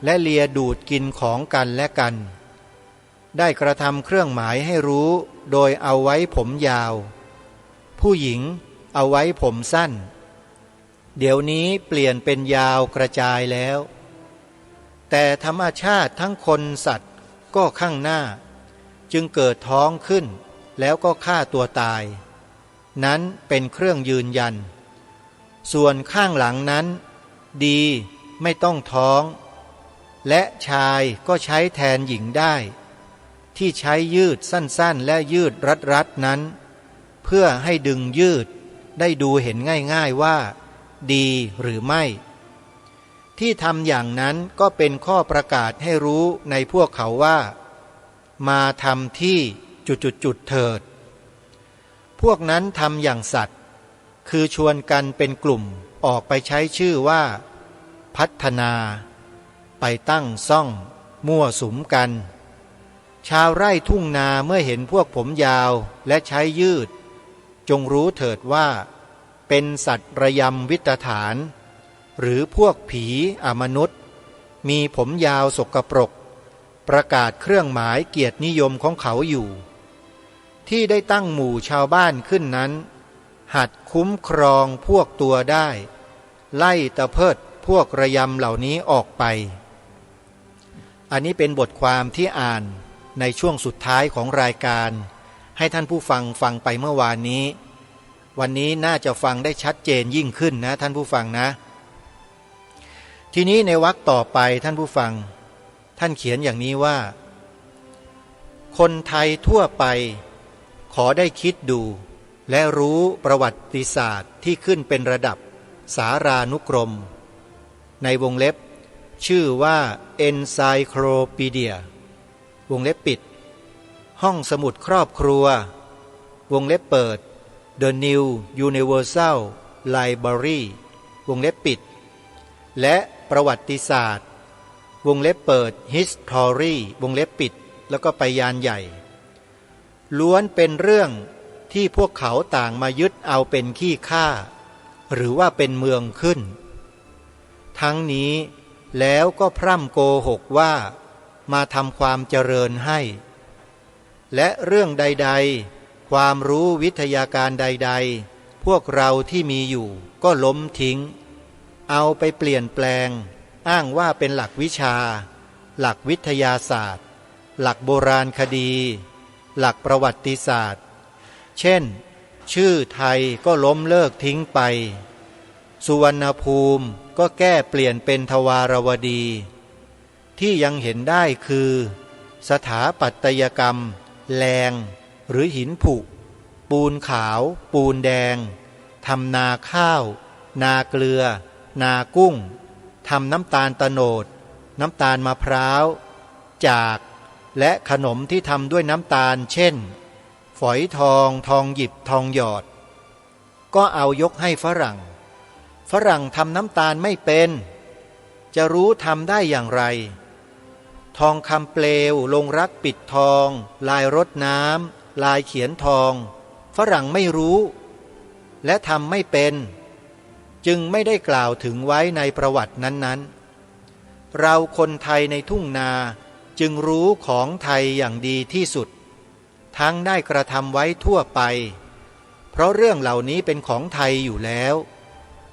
และเลียดูดกินของกันและกันได้กระทำเครื่องหมายให้รู้โดยเอาไว้ผมยาวผู้หญิงเอาไว้ผมสั้นเดี๋ยวนี้เปลี่ยนเป็นยาวกระจายแล้วแต่ธรรมชาติทั้งคนสัตว์ก็ข้างหน้าจึงเกิดท้องขึ้นแล้วก็ฆ่าตัวตายนั้นเป็นเครื่องยืนยันส่วนข้างหลังนั้นดีไม่ต้องท้องและชายก็ใช้แทนหญิงได้ที่ใช้ยืดสั้นๆและยืดรัดๆนั้นเพื่อให้ดึงยืดได้ดูเห็นง่ายๆว่าดีหรือไม่ที่ทำอย่างนั้นก็เป็นข้อประกาศให้รู้ในพวกเขาว่ามาทำที่จุดๆเถิดพวกนั้นทำอย่างสัตว์คือชวนกันเป็นกลุ่มออกไปใช้ชื่อว่าพัฒนาไปตั้งซ่องมั่วสุมกัน ชาวไร่ทุ่งนาเมื่อเห็นพวกผมยาวและใช้ยืดจงรู้เถิดว่าเป็นสัตว์ระยำวิตฐานหรือพวกผีอมนุษย์มีผมยาวสกปรกประกาศเครื่องหมายเกียรตินิยมของเขาอยู่ที่ได้ตั้งหมู่ชาวบ้านขึ้นนั้นหัดคุ้มครองพวกตัวได้ไล่ตะเพิดพวกระยำเหล่านี้ออกไปอันนี้เป็นบทความที่อ่านในช่วงสุดท้ายของรายการให้ท่านผู้ฟังฟังไปเมื่อวานนี้วันนี้น่าจะฟังได้ชัดเจนยิ่งขึ้นนะท่านผู้ฟังนะทีนี้ในวรรคต่อไปท่านผู้ฟังท่านเขียนอย่างนี้ว่าคนไทยทั่วไปขอได้คิดดูและรู้ประวัติศาสตร์ที่ขึ้นเป็นระดับสารานุกรมในวงเล็บชื่อว่า Encyclopedia วงเล็บปิดห้องสมุดครอบครัววงเล็บเปิด The New Universal Library วงเล็บปิดและประวัติศาสตร์วงเล็บเปิด History วงเล็บปิดแล้วก็ไปยานใหญ่ล้วนเป็นเรื่องที่พวกเขาต่างมายึดเอาเป็นขี้ข้าหรือว่าเป็นเมืองขึ้นทั้งนี้แล้วก็พร่ำโกหกว่ามาทำความเจริญให้และเรื่องใดๆความรู้วิทยาการใดๆพวกเราที่มีอยู่ก็ล้มทิ้งเอาไปเปลี่ยนแปลงอ้างว่าเป็นหลักวิชาหลักวิทยาศาสตร์หลักโบราณคดีหลักประวัติศาสตร์เช่นชื่อไทยก็ล้มเลิกทิ้งไปสุวรรณภูมิก็แก้เปลี่ยนเป็นทวารวดีที่ยังเห็นได้คือสถาปัตยกรรมแรงหรือหินผุปูนขาวปูนแดงทำนาข้าวนาเกลือนากุ้งทำน้ำตาลโตนดน้ำตาลมะพร้าวจากและขนมที่ทำด้วยน้ำตาลเช่นฝอยทองทองหยิบทองหยอดก็เอายกให้ฝรั่งทำน้ำตาลไม่เป็นจะรู้ทำได้อย่างไรทองคำเปลวลงรักปิดทองลายรดน้ำลายเขียนทองฝรั่งไม่รู้และทำไม่เป็นจึงไม่ได้กล่าวถึงไว้ในประวัตินั้นๆเราคนไทยในทุ่งนาจึงรู้ของไทยอย่างดีที่สุดทั้งได้กระทำไว้ทั่วไปเพราะเรื่องเหล่านี้เป็นของไทยอยู่แล้ว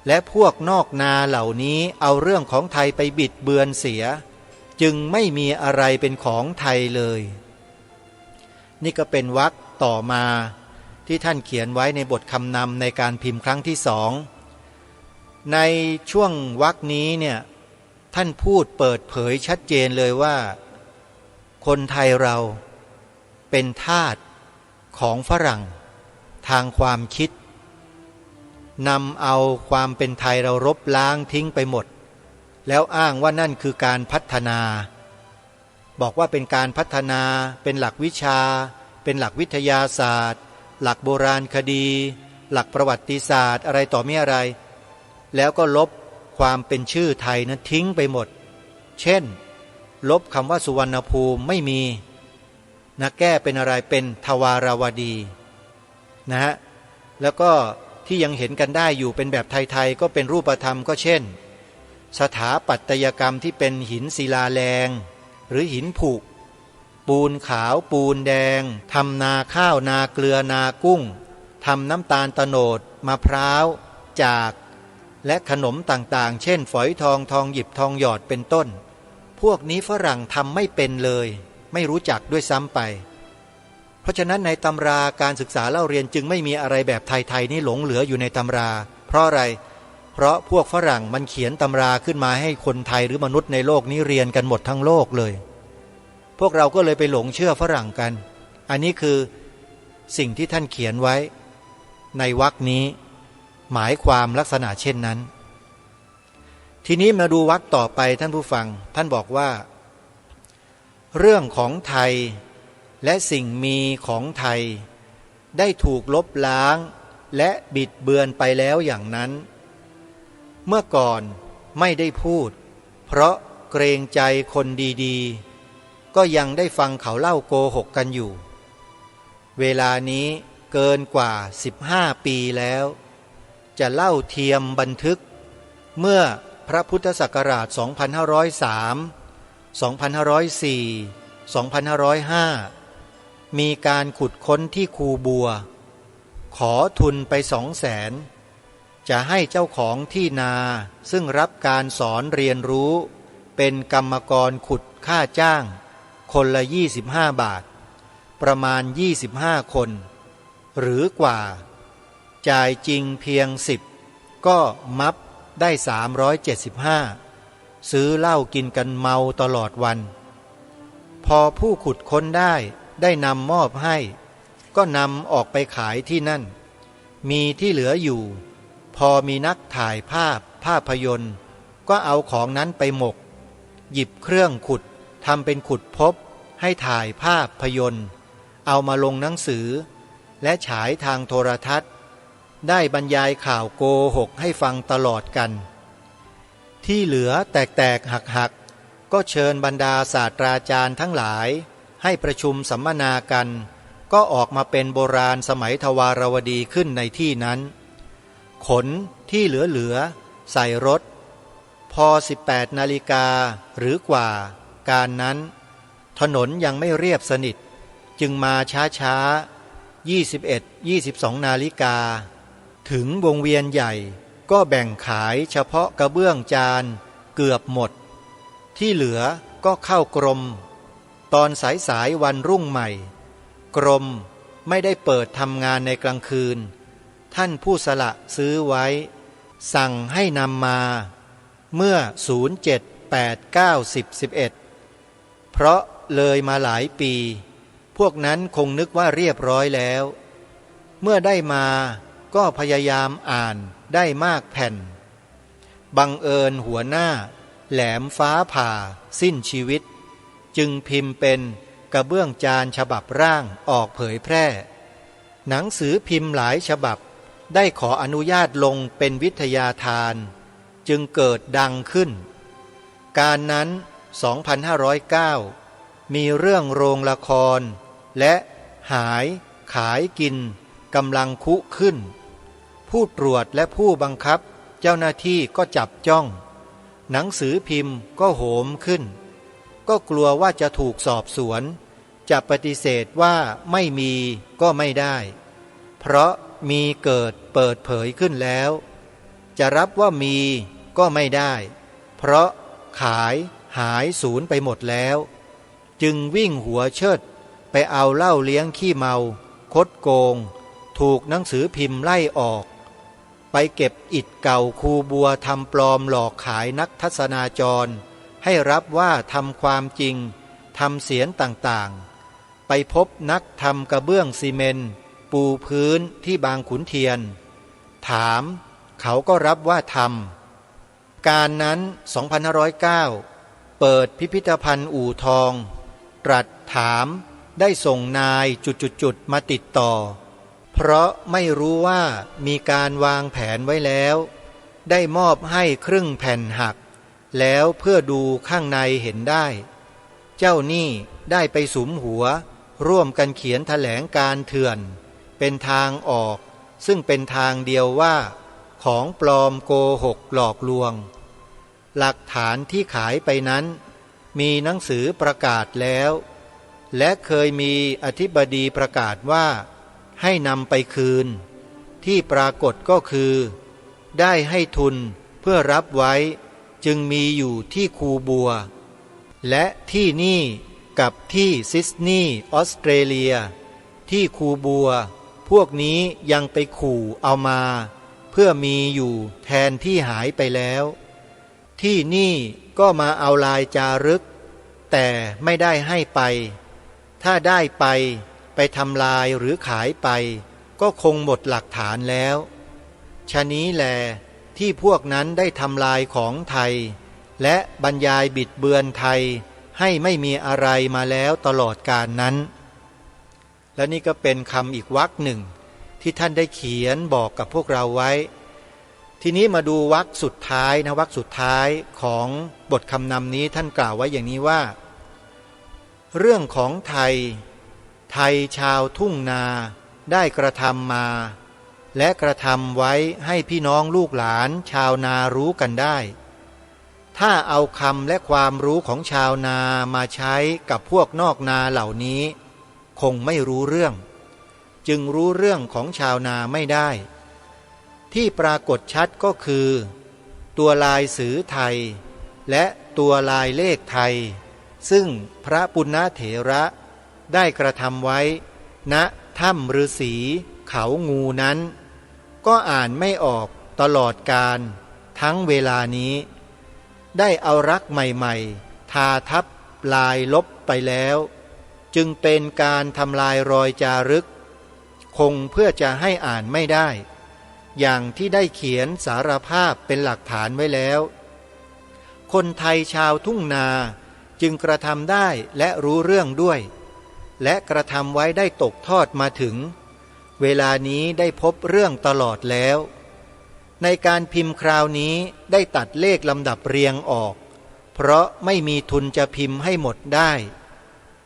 และพวกนอกนาเหล่านี้เอาเรื่องของไทยไปบิดเบือนเสียจึงไม่มีอะไรเป็นของไทยเลยนี่ก็เป็นวรรคต่อมาที่ท่านเขียนไว้ในบทคำนำในการพิมพ์ครั้งที่สองในช่วงวรรคนี้เนี่ยท่านพูดเปิดเผยชัดเจนเลยว่าคนไทยเราเป็นทาสของฝรั่งทางความคิดนำเอาความเป็นไทยเราลบล้างทิ้งไปหมดแล้วอ้างว่านั่นคือการพัฒนาบอกว่าเป็นการพัฒนาเป็นหลักวิชาเป็นหลักวิทยาศาสตร์หลักโบราณคดีหลักประวัติศาสตร์อะไรต่อมีอะไรแล้วก็ลบความเป็นชื่อไทยนั้นทิ้งไปหมดเช่นลบคำว่าสุวรรณภูมิไม่มีนะแก้เป็นอะไรเป็นทวารวดีนะฮะแล้วก็ที่ยังเห็นกันได้อยู่เป็นแบบไทยๆก็เป็นรูปธรรมก็เช่นสถาปัตยกรรมที่เป็นหินศิลาแรงหรือหินผุปูนขาวปูนแดงทำนาข้าวนาเกลือนากุ้งทำน้ำตาลโตนดมะพร้าวจากและขนมต่างๆเช่นฝอยทองทองหยิบทองหยอดเป็นต้นพวกนี้ฝรั่งทำไม่เป็นเลยไม่รู้จักด้วยซ้ำไปเพราะฉะนั้นในตำราการศึกษาเล่าเรียนจึงไม่มีอะไรแบบไทยๆนี่หลงเหลืออยู่ในตำราเพราะอะไรเพราะพวกฝรั่งมันเขียนตำราขึ้นมาให้คนไทยหรือมนุษย์ในโลกนี้เรียนกันหมดทั้งโลกเลยพวกเราก็เลยไปหลงเชื่อฝรั่งกันอันนี้คือสิ่งที่ท่านเขียนไว้ในวรรคนี้หมายความลักษณะเช่นนั้นทีนี้มาดูวรรคต่อไปท่านผู้ฟังท่านบอกว่าเรื่องของไทยและสิ่งมีของไทยได้ถูกลบล้างและบิดเบือนไปแล้วอย่างนั้นเมื่อก่อนไม่ได้พูดเพราะเกรงใจคนดีๆ ก็ยังได้ฟังเขาเล่าโกหกกันอยู่ เวลานี้เกินกว่า15 ปีแล้วจะเล่าเทียมบันทึกเมื่อพระพุทธศักราช 2503 2504 2505 มีการขุดค้นที่คูบัวขอทุนไป200,000จะให้เจ้าของที่นาซึ่งรับการสอนเรียนรู้เป็นกรรมกรขุดค่าจ้างคนละ25 บาทประมาณ25 คนหรือกว่าจ่ายจริงเพียง10ก็มับได้375ซื้อเหล้ากินกันเมาตลอดวันพอผู้ขุดค้นได้นำมอบให้ก็นำออกไปขายที่นั่นมีที่เหลืออยู่พอมีนักถ่ายภาพยนตร์ก็เอาของนั้นไปหมกหยิบเครื่องขุดทำเป็นขุดพบให้ถ่ายภาพยนตร์เอามาลงหนังสือและฉายทางโทรทัศน์ได้บรรยายข่าวโกหกให้ฟังตลอดกันที่เหลือแตกหักก็เชิญบรรดาศาสตราจารย์ทั้งหลายให้ประชุมสัมมนากันก็ออกมาเป็นโบราณสมัยทวารวดีขึ้นในที่นั้นขนที่เหลือใส่รถพอ18 นาฬิกาหรือกว่าการนั้นถนนยังไม่เรียบสนิทจึงมาช้า21-22 นาฬิกาถึงวงเวียนใหญ่ก็แบ่งขายเฉพาะกระเบื้องจานเกือบหมดที่เหลือก็เข้ากรมตอนสายวันรุ่งใหม่กรมไม่ได้เปิดทำงานในกลางคืนท่านผู้สละซื้อไว้สั่งให้นำมาเมื่อ07 8 9 10 11เพราะเลยมาหลายปีพวกนั้นคงนึกว่าเรียบร้อยแล้วเมื่อได้มาก็พยายามอ่านได้มากแผ่นบังเอิญหัวหน้าแหลมฟ้าผ่าสิ้นชีวิตจึงพิมพ์เป็นกระเบื้องจานฉบับร่างออกเผยแพร่หนังสือพิมพ์หลายฉบับได้ขออนุญาตลงเป็นวิทยาทานจึงเกิดดังขึ้นการนั้น 2509 มีเรื่องโรงละครและหายขายกินกำลังคุขึ้นผู้ตรวจและผู้บังคับเจ้าหน้าที่ก็จับจ้องหนังสือพิมพ์ก็โหมขึ้นก็กลัวว่าจะถูกสอบสวนจะปฏิเสธว่าไม่มีก็ไม่ได้เพราะมีเกิดเปิดเผยขึ้นแล้วจะรับว่ามีก็ไม่ได้เพราะขายหายสูญไปหมดแล้วจึงวิ่งหัวเชิดไปเอาเหล้าเลี้ยงขี้เมาคดโกงถูกหนังสือพิมพ์ไล่ออกไปเก็บอิฐเก่าคูบัวทำปลอมหลอกขายนักทัศนาจรให้รับว่าทำความจริงทำเสียนต่างๆไปพบนักทำกระเบื้องซีเมนต์ปูพื้นที่บางขุนเทียนถามเขาก็รับว่าทำการนั้น 2509 เปิดพิพิธภัณฑ์อู่ทองตรัสถามได้ส่งนายจุดๆมาติดต่อเพราะไม่รู้ว่ามีการวางแผนไว้แล้วได้มอบให้ครึ่งแผ่นหักแล้วเพื่อดูข้างในเห็นได้เจ้าหนี้ได้ไปสุมหัวร่วมกันเขียนแถลงการเถื่อนเป็นทางออกซึ่งเป็นทางเดียวว่าของปลอมโกหกหลอกลวงหลักฐานที่ขายไปนั้นมีหนังสือประกาศแล้วและเคยมีอธิบดีประกาศว่าให้นำไปคืนที่ปรากฏก็คือได้ให้ทุนเพื่อรับไว้จึงมีอยู่ที่คูบัวและที่นี่กับที่ซิดนีย์ออสเตรเลียที่คูบัวพวกนี้ยังไปขู่เอามาเพื่อมีอยู่แทนที่หายไปแล้วที่นี่ก็มาเอาลายจารึกแต่ไม่ได้ให้ไปถ้าได้ไปทำลายหรือขายไปก็คงหมดหลักฐานแล้วฉะนี้แลที่พวกนั้นได้ทำลายของไทยและบรรยายบิดเบือนไทยให้ไม่มีอะไรมาแล้วตลอดกาลนั้นและนี่ก็เป็นคำอีกวรรคหนึ่งที่ท่านได้เขียนบอกกับพวกเราไว้ทีนี้มาดูวรรคสุดท้ายนะวรรคสุดท้ายของบทคำนำนี้ท่านกล่าวไว้อย่างนี้ว่า เรื่องของไทยชาวทุ่งนาได้กระทำมาและกระทำไว้ให้พี่น้องลูกหลานชาวนารู้กันได้ถ้าเอาคำและความรู้ของชาวนามาใช้กับพวกนอกนาเหล่านี้คงไม่รู้เรื่องจึงรู้เรื่องของชาวนาไม่ได้ที่ปรากฏชัดก็คือตัวลายสือไทยและตัวลายเลขไทยซึ่งพระปุณณเถระได้กระทำไว้ณถ้ำฤาษีเขางูนั้นก็อ่านไม่ออกตลอดกาลทั้งเวลานี้ได้เอารักใหม่ๆทาทับลายลบไปแล้วจึงเป็นการทำลายรอยจารึกคงเพื่อจะให้อ่านไม่ได้อย่างที่ได้เขียนสารภาพเป็นหลักฐานไว้แล้วคนไทยชาวทุ่งนาจึงกระทำได้และรู้เรื่องด้วยและกระทำไว้ได้ตกทอดมาถึงเวลานี้ได้พบเรื่องตลอดแล้วในการพิมพ์คราวนี้ได้ตัดเลขลำดับเรียงออกเพราะไม่มีทุนจะพิมพ์ให้หมดได้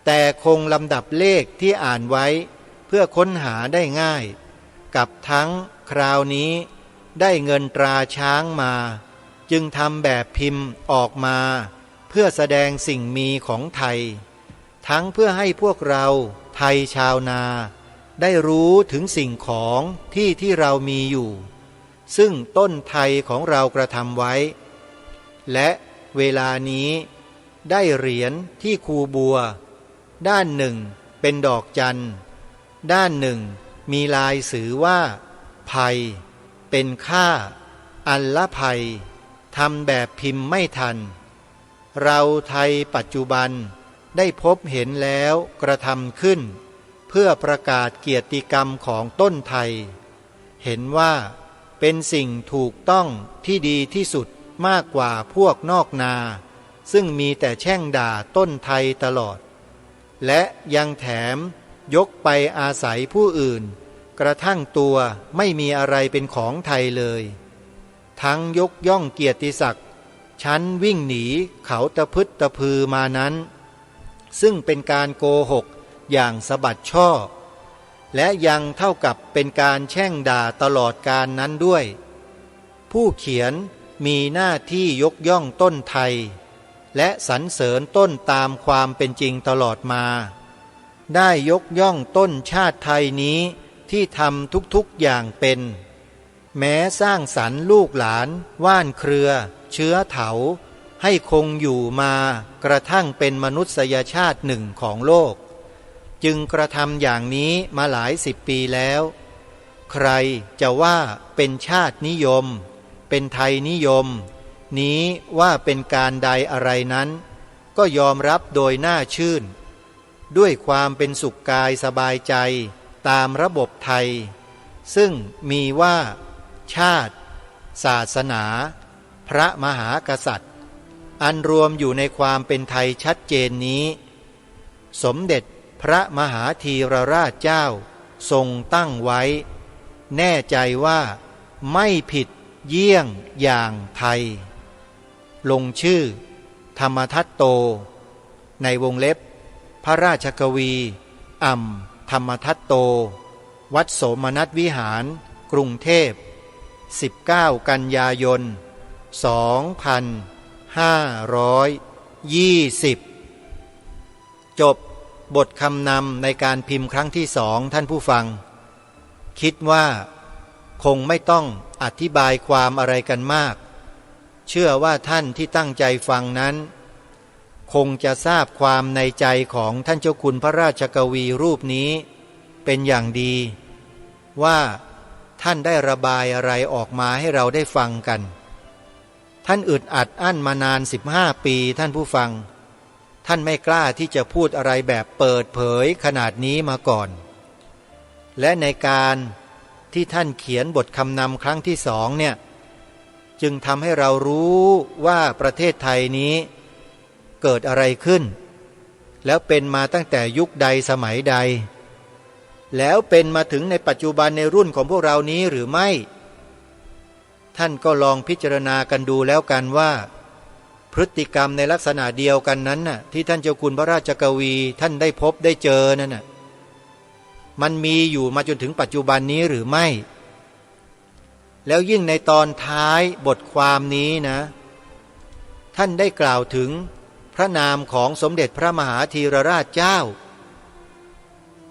แต่คงลำดับเลขที่อ่านไว้เพื่อค้นหาได้ง่ายกับทั้งคราวนี้ได้เงินตราช้างมาจึงทำแบบพิมพ์ออกมาเพื่อแสดงสิ่งมีของไทยทั้งเพื่อให้พวกเราไทยชาวนาได้รู้ถึงสิ่งของที่เรามีอยู่ซึ่งต้นไทยของเรากระทำไว้และเวลานี้ได้เหรียญที่คูบัวด้านหนึ่งเป็นดอกจันทร์ด้านหนึ่งมีลายสือว่าภัยเป็นค่าอันละภัยทำแบบพิมพ์ไม่ทันเราไทยปัจจุบันได้พบเห็นแล้วกระทำขึ้นเพื่อประกาศเกียรติกรรมของต้นไทยเห็นว่าเป็นสิ่งถูกต้องที่ดีที่สุดมากกว่าพวกนอกนาซึ่งมีแต่แช่งด่าต้นไทยตลอดและยังแถมยกไปอาศัยผู้อื่นกระทั่งตัวไม่มีอะไรเป็นของไทยเลยทั้งยกย่องเกียรติศักดิ์ชั้นวิ่งหนีเขาตะพึดตะพือมานั้นซึ่งเป็นการโกหกอย่างสะบัดช่อและยังเท่ากับเป็นการแช่งด่าตลอดกาลนั้นด้วยผู้เขียนมีหน้าที่ยกย่องต้นไทยและสรรเสริญต้นตามความเป็นจริงตลอดมาได้ยกย่องต้นชาติไทยนี้ที่ทำทุกๆอย่างเป็นแม้สร้างสรรค์ลูกหลานว่านเครือเชื้อเถาให้คงอยู่มากระทั่งเป็นมนุษยชาติหนึ่งของโลกจึงกระทำอย่างนี้มาหลาย10 ปีแล้วใครจะว่าเป็นชาตินิยมเป็นไทยนิยมนี้ว่าเป็นการใดอะไรนั้นก็ยอมรับโดยหน้าชื่นด้วยความเป็นสุขกายสบายใจตามระบบไทยซึ่งมีว่าชาติศาสนาพระมหากษัตริย์อันรวมอยู่ในความเป็นไทยชัดเจนนี้สมเด็จพระมหาธีรราชเจ้าทรงตั้งไว้แน่ใจว่าไม่ผิดเยี่ยงอย่างไทยลงชื่อธรรมทัตโตในวงเล็บพระราชกวีอ่ำธรรมทัตโตวัดโสมนัสวิหารกรุงเทพ19 กันยายน 2520จบบทคำนำในการพิมพ์ครั้งที่2ท่านผู้ฟังคิดว่าคงไม่ต้องอธิบายความอะไรกันมากเชื่อว่าท่านที่ตั้งใจฟังนั้นคงจะทราบความในใจของท่านเจ้าคุณพระราชกวีรูปนี้เป็นอย่างดีว่าท่านได้ระบายอะไรออกมาให้เราได้ฟังกันท่านอึดอัดอั้นมานาน15 ปีท่านผู้ฟังท่านไม่กล้าที่จะพูดอะไรแบบเปิดเผยขนาดนี้มาก่อนและในการที่ท่านเขียนบทคำนำครั้งที่2เนี่ยจึงทำให้เรารู้ว่าประเทศไทยนี้เกิดอะไรขึ้นแล้วเป็นมาตั้งแต่ยุคใดสมัยใดแล้วเป็นมาถึงในปัจจุบันในรุ่นของพวกเรานี้หรือไม่ท่านก็ลองพิจารณากันดูแล้วกันว่า พฤติกรรมในลักษณะเดียวกันนั้นน่ะที่ท่านเจ้าคุณพระราชกวีท่านได้พบได้เจอนั่นน่ะมันมีอยู่มาจนถึงปัจจุบันนี้หรือไม่แล้วยิ่งในตอนท้ายบทความนี้นะท่านได้กล่าวถึงพระนามของสมเด็จพระมหาธีรราชเจ้า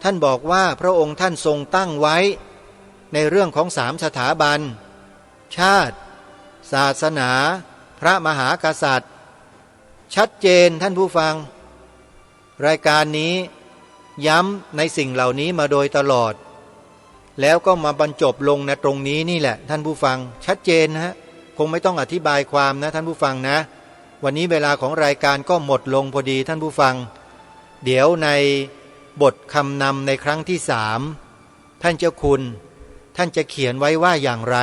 ท่านบอกว่าพระองค์ท่านทรงตั้งไว้ในเรื่องของ3 สถาบันชาติศาสนาพระมหากษัตริย์ชัดเจนท่านผู้ฟังรายการนี้ย้ำในสิ่งเหล่านี้มาโดยตลอดแล้วก็มาบรรจบลงในตรงนี้นี่แหละท่านผู้ฟังชัดเจนนะฮะคงไม่ต้องอธิบายความนะท่านผู้ฟังนะวันนี้เวลาของรายการก็หมดลงพอดีท่านผู้ฟังเดี๋ยวในบทคำนำในครั้งที่3ท่านเจ้าคุณท่านจะเขียนไว้ว่าอย่างไร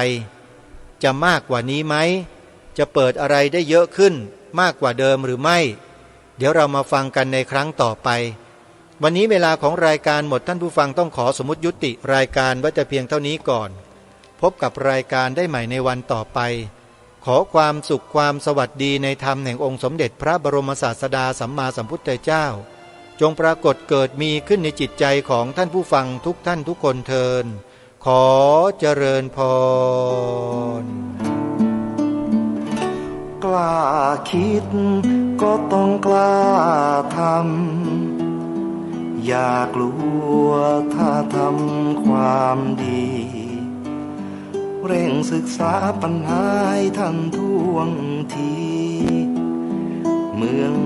จะมากกว่านี้ไหมจะเปิดอะไรได้เยอะขึ้นมากกว่าเดิมหรือไม่เดี๋ยวเรามาฟังกันในครั้งต่อไปวันนี้เวลาของรายการหมดท่านผู้ฟังต้องขอสมมุติยุติรายการไว้แต่เพียงเท่านี้ก่อนพบกับรายการได้ใหม่ในวันต่อไปขอความสุขความสวัสดีในธรรมแห่งองค์สมเด็จพระบรมศาสดาสัมมาสัมพุทธเจ้าจงปรากฏเกิดมีขึ้นในจิตใจของท่านผู้ฟังทุกท่านทุกคนเทินขอเจริญพรกล้าคิดก็ต้องกล้าทำอย่ากลัวถ้าทำความดีเร่งศึกษาปัญหาให้ทันท่วงทีเมือง